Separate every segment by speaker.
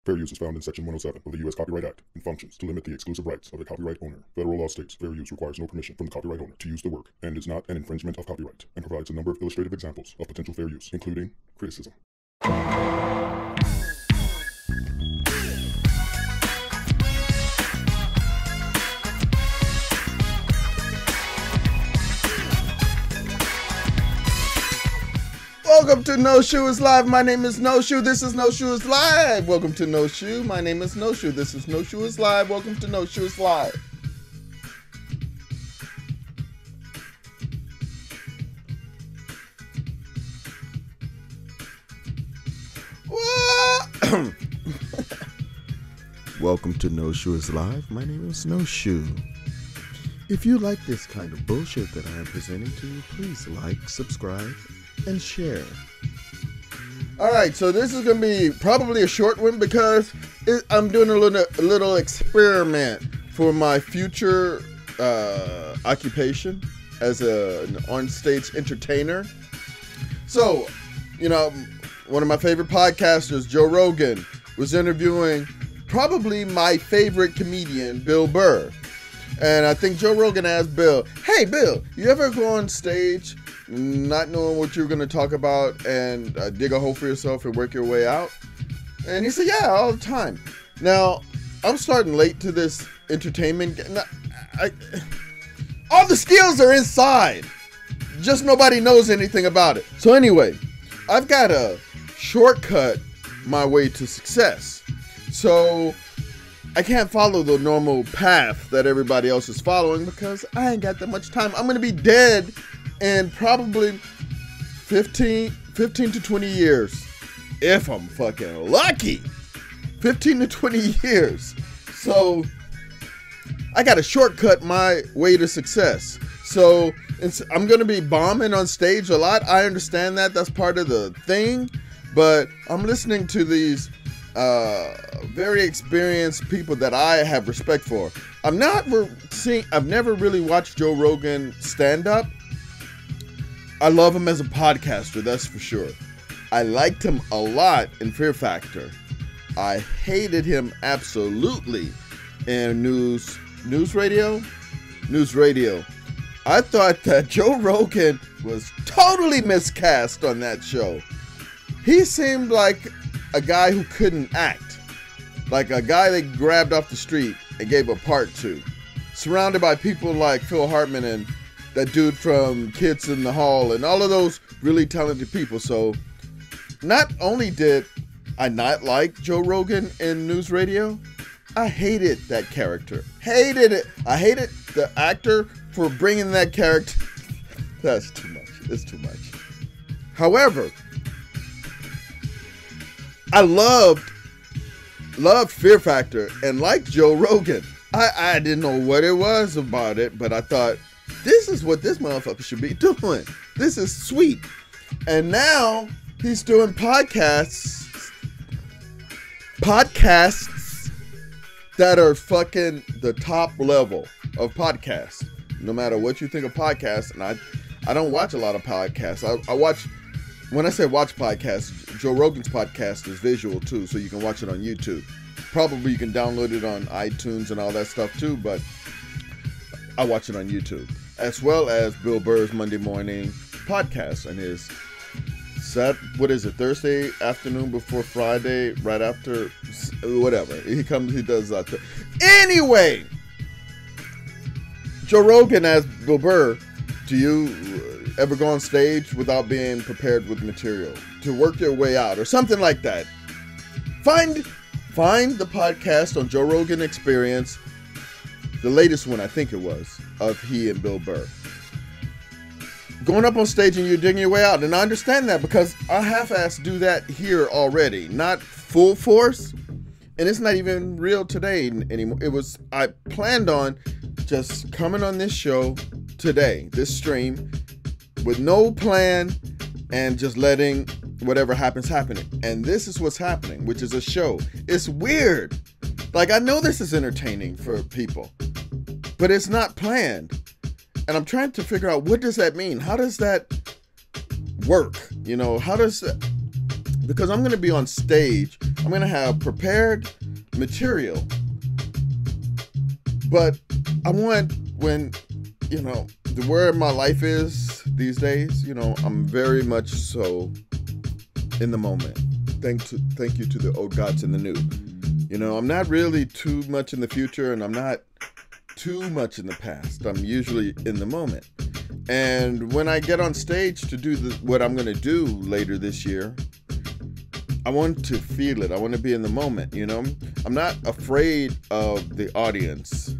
Speaker 1: Fair use is found in Section 107 of the U.S. Copyright Act and functions to limit the exclusive rights of a copyright owner. Federal law states fair use requires no permission from the copyright owner to use the work and is not an infringement of copyright, and provides a number of illustrative examples of potential fair use, including criticism.
Speaker 2: Welcome to Noshü is Live. My name is Noshü. This is Noshü is Live. Welcome to Noshü. My name is Noshü. This is Noshü is Live. Welcome to Noshü is Live. Welcome to Noshü is Live. My name is Noshü. If you like this kind of bullshit that I am presenting to you, please like, subscribe, and share. Alright, so this is going to be probably a short one because I'm doing a little experiment for my future occupation as an on-stage entertainer. So, you know, one of my favorite podcasters, Joe Rogan, was interviewing probably my favorite comedian, Bill Burr. And I think Joe Rogan asked Bill, "Hey Bill, you ever go on stage not knowing what you're going to talk about and dig a hole for yourself and work your way out?" And he said, "Yeah, all the time." Now, I'm starting late to this entertainment. All the skills are inside. Just nobody knows anything about it. So anyway, I've got to shortcut my way to success. So I can't follow the normal path that everybody else is following because I ain't got that much time. I'm going to be dead in probably 15 to 20 years. If I'm fucking lucky. 15 to 20 years. So I got to shortcut my way to success. So I'm going to be bombing on stage a lot. I understand that. That's part of the thing. But I'm listening to these very experienced people that I have respect for. I've never really watched Joe Rogan stand up. I love him as a podcaster, that's for sure. I liked him a lot in Fear Factor. I hated him absolutely in News Radio. I thought that Joe Rogan was totally miscast on that show. He seemed like a guy who couldn't act. Like a guy they grabbed off the street and gave a part to. Surrounded by people like Phil Hartman and that dude from Kids in the Hall and all of those really talented people. So not only did I not like Joe Rogan in News Radio, I hated that character. Hated it. I hated the actor for bringing that character. That's too much. It's too much. However, I loved Fear Factor and liked Joe Rogan. I didn't know what it was about it, but I thought, this is what this motherfucker should be doing. This is sweet. And now he's doing podcasts that are fucking the top level of podcasts. No matter what you think of podcasts, and I don't watch a lot of podcasts. I watch, when I say watch podcasts, Joe Rogan's podcast is visual too, so you can watch it on YouTube. Probably you can download it on iTunes and all that stuff too, but I watch it on YouTube. As well as Bill Burr's Monday morning podcast and his Thursday afternoon before Friday, right after, whatever. He does that. Anyway, Joe Rogan asked Bill Burr, do you ever go on stage without being prepared with material to work your way out or something like that? Find the podcast on Joe Rogan Experience, the latest one I think it was, of he and Bill Burr. Going up on stage and you're digging your way out. And I understand that because I half-assed do that here already. Not full force. And it's not even real today anymore. I planned on just coming on this show today, this stream, with no plan and just letting whatever happens happen. And this is what's happening, which is a show. It's weird. Like, I know this is entertaining for people, but it's not planned. And I'm trying to figure out, what does that mean? How does that work? You know, how does that, because I'm going to be on stage, I'm going to have prepared material, but I want, when, you know, where my life is these days, you know, I'm very much so in the moment. Thank you to the old gods in the new. You know, I'm not really too much in the future, and I'm not too much in the past. I'm usually in the moment. And when I get on stage to do what I'm going to do later this year, I want to feel it. I want to be in the moment, you know? I'm not afraid of the audience.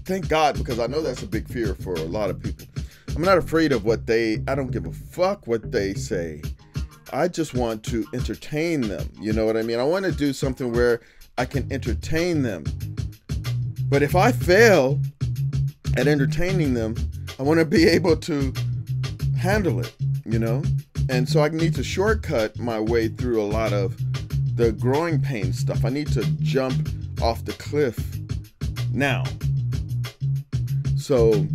Speaker 2: Thank God, because I know that's a big fear for a lot of people. I'm not afraid of I don't give a fuck what they say. I just want to entertain them. You know what I mean? I want to do something where I can entertain them. But if I fail at entertaining them, I want to be able to handle it, you know? And so I need to shortcut my way through a lot of the growing pain stuff. I need to jump off the cliff now. So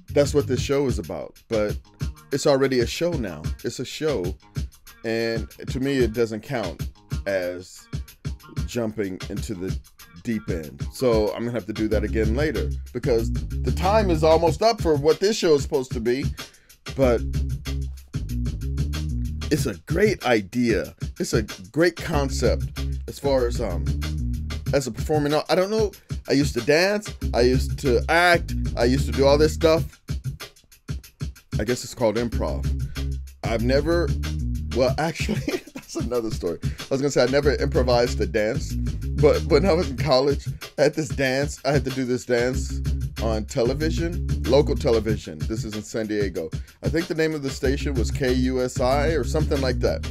Speaker 2: that's what this show is about. But it's already a show now. It's a show. And to me, it doesn't count as jumping into the deep end. So I'm gonna have to do that again later, because the time is almost up for what this show is supposed to be. But it's a great idea. It's a great concept as far as a performing. I don't know. I used to dance. I used to act. I used to do all this stuff. I guess it's called improv. I've never, well, actually, that's another story. I was gonna say I never improvised a dance, but when I was in college, I had to do this dance on television, local television. This is in San Diego. I think the name of the station was KUSI or something like that.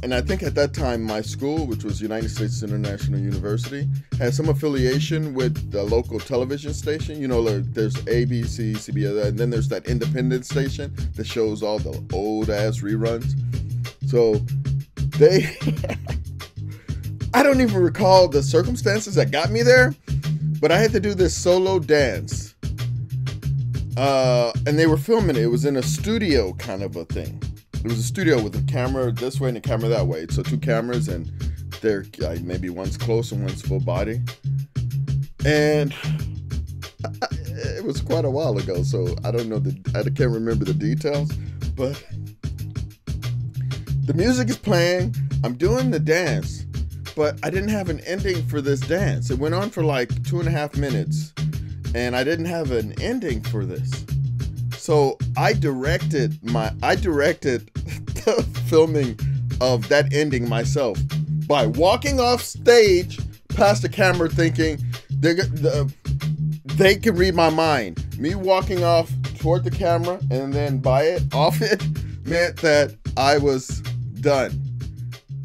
Speaker 2: And I think at that time, my school, which was United States International University, had some affiliation with the local television station. You know, there's ABC, CBS, and then there's that independent station that shows all the old-ass reruns. So I don't even recall the circumstances that got me there, but I had to do this solo dance. And they were filming it. It was in a studio kind of a thing. It was a studio with a camera this way and a camera that way. So 2 cameras, and they're maybe one's close and one's full body. And it was quite a while ago, so I don't know, I can't remember the details. But the music is playing. I'm doing the dance, but I didn't have an ending for this dance. It went on for like 2.5 minutes, and I didn't have an ending for this. So I directed the filming of that ending myself by walking off stage past the camera, thinking they can read my mind. Me walking off toward the camera and then off it meant that I was done.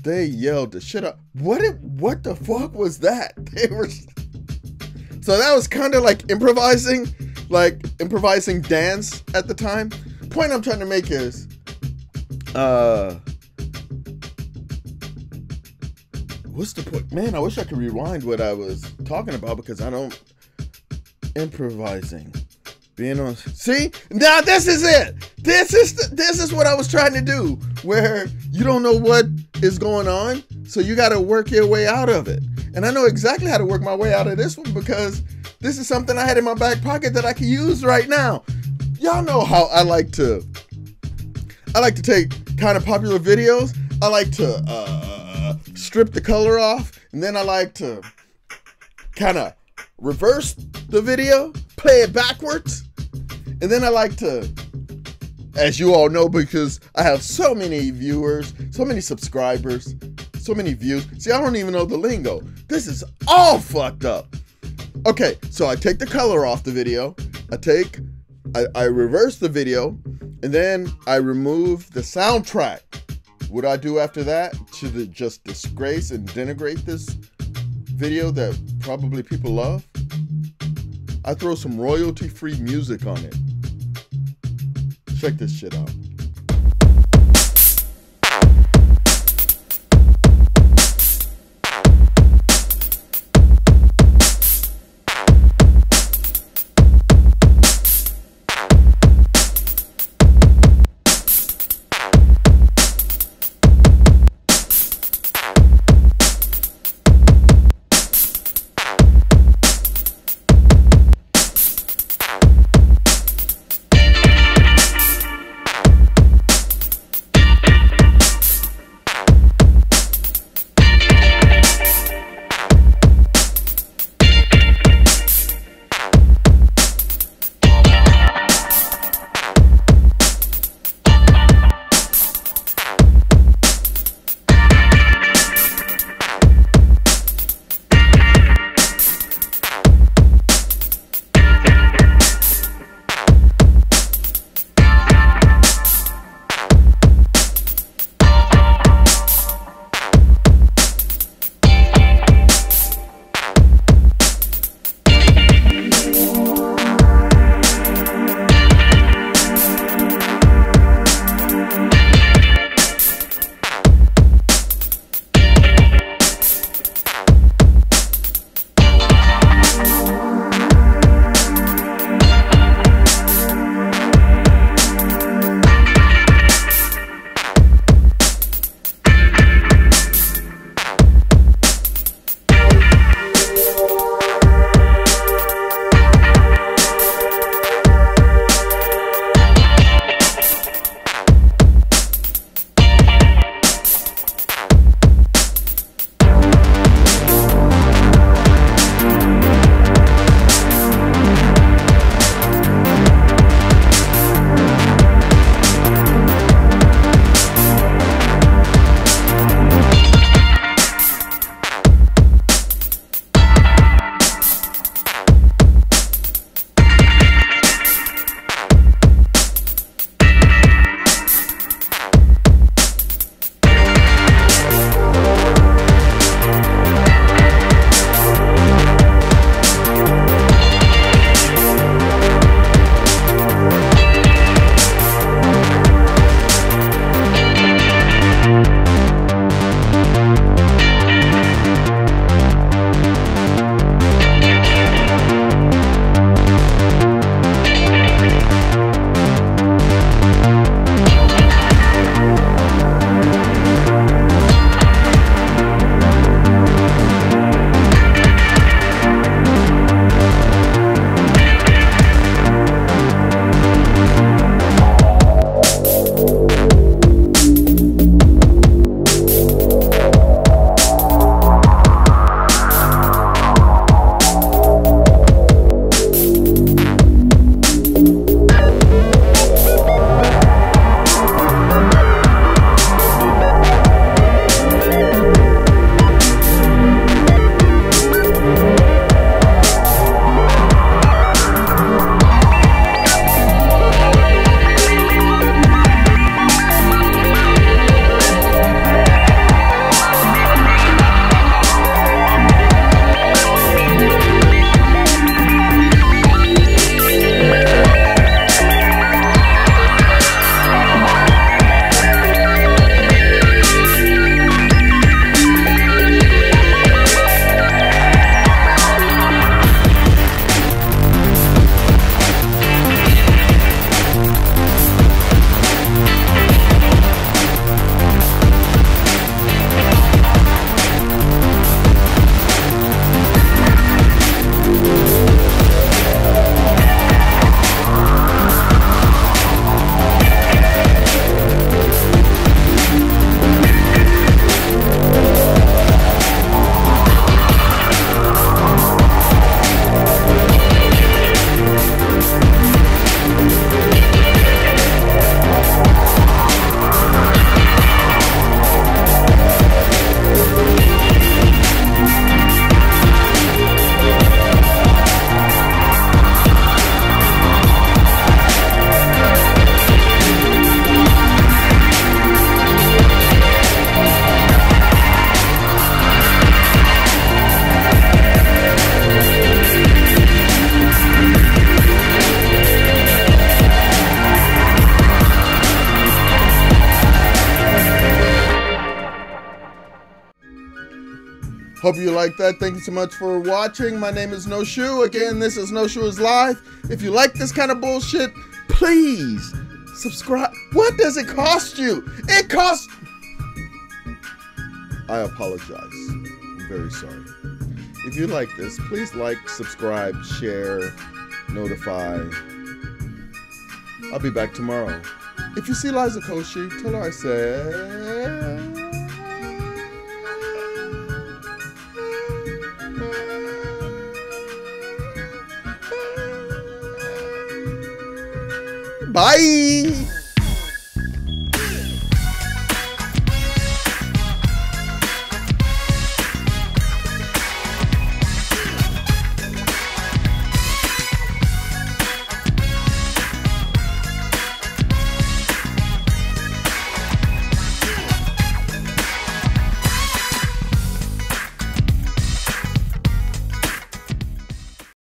Speaker 2: They yelled the shit up. What the fuck was that? So that was kind of like improvising dance at the time. Point I'm trying to make is, what's the point? Man, I wish I could rewind what I was talking about, because I don't. Improvising, being on. See, now this is it. This is what I was trying to do, where you don't know what is going on, so you got to work your way out of it. And I know exactly how to work my way out of this one, because this is something I had in my back pocket that I can use right now. Y'all know how I like to take kind of popular videos. I like to strip the color off, and then I like to kind of reverse the video, play it backwards, and then I like to, as you all know, because I have so many viewers, so many subscribers, so many views. See, I don't even know the lingo. This is all fucked up. Okay, so I take the color off the video. I reverse the video, and then I remove the soundtrack. What I do after that to just disgrace and denigrate this video that probably people love? I throw some royalty-free music on it. Check this shit out. Hope you like that. Thank you so much for watching. My name is Noshü. Again, this is Noshü is Live. If you like this kind of bullshit, please subscribe. What does it cost you? It costs... I apologize. I'm very sorry. If you like this, please like, subscribe, share, notify. I'll be back tomorrow. If you see Liza Koshy, tell her I said... Bye!